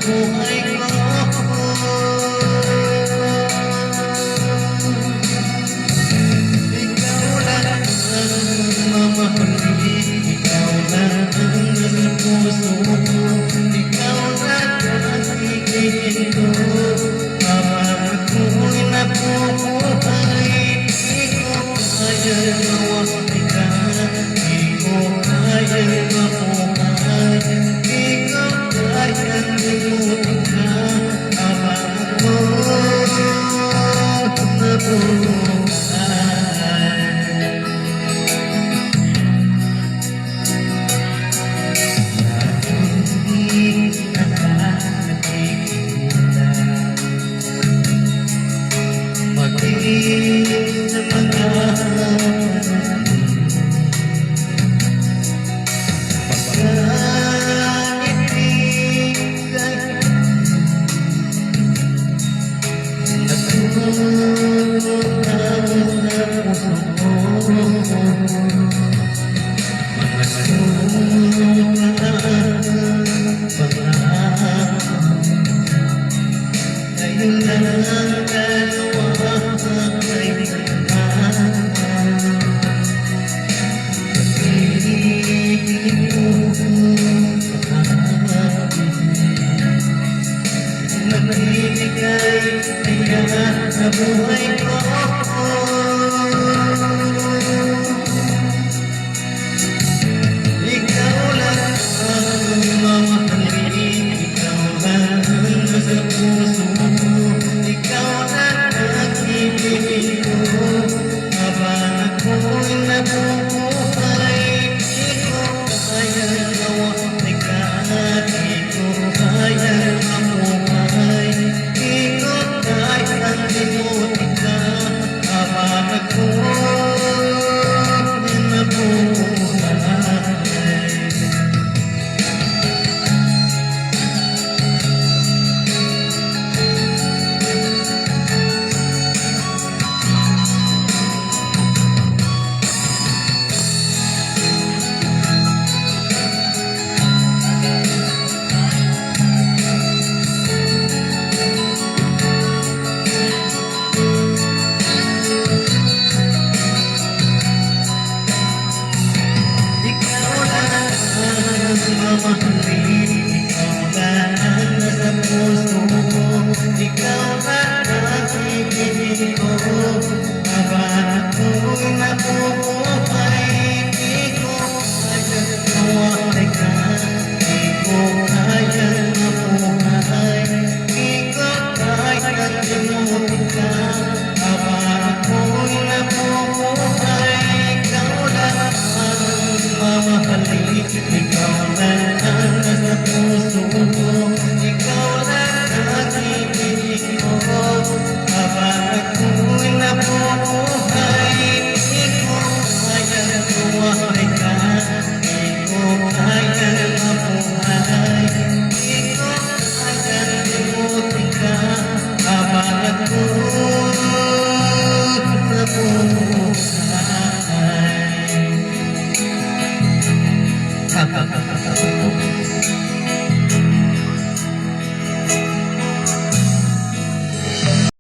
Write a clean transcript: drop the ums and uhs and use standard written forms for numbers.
buhay ko. Ikaw lang ang mamahalin, ikaw lang ang nasa puso ko, ikaw lang ang higit ko. Habang ako'y nabubuhay, di ko kaya mawala ka, di ko kaya mabuhay, di ko kaya limutin ka. Habang ako'y nabubuhay, sa buhay ko. Ikaw lang ang mamahalin, ikaw lang ang nasa puso ko, ikaw lang ang ibigin ko. Habang ako'y nabubuhay, di ko kaya mawala ka, di ko kaya mamuhay, di ko kaya limutin ka. Habang ako'y nabubuhay, mamahalin, ikaw lang ang nasa puso ko, ikaw lang ang ibigin ko. Habang ako'y nabubuhay, di ko kaya mawala ka, di ko kaya mamuhay, di ko kaya limutin ka. Habang ako'y nabubuhay, ikaw lang ang mamahalin, ikaw lang ang nasa puso ko, ikaw lang ang ibigin ko. Habang ako'y nabubuhay, di ko kaya mamuhay ka, di ko kaya mamuhay, di ko kaya limutin ka. Habang ako'y nabubuhay.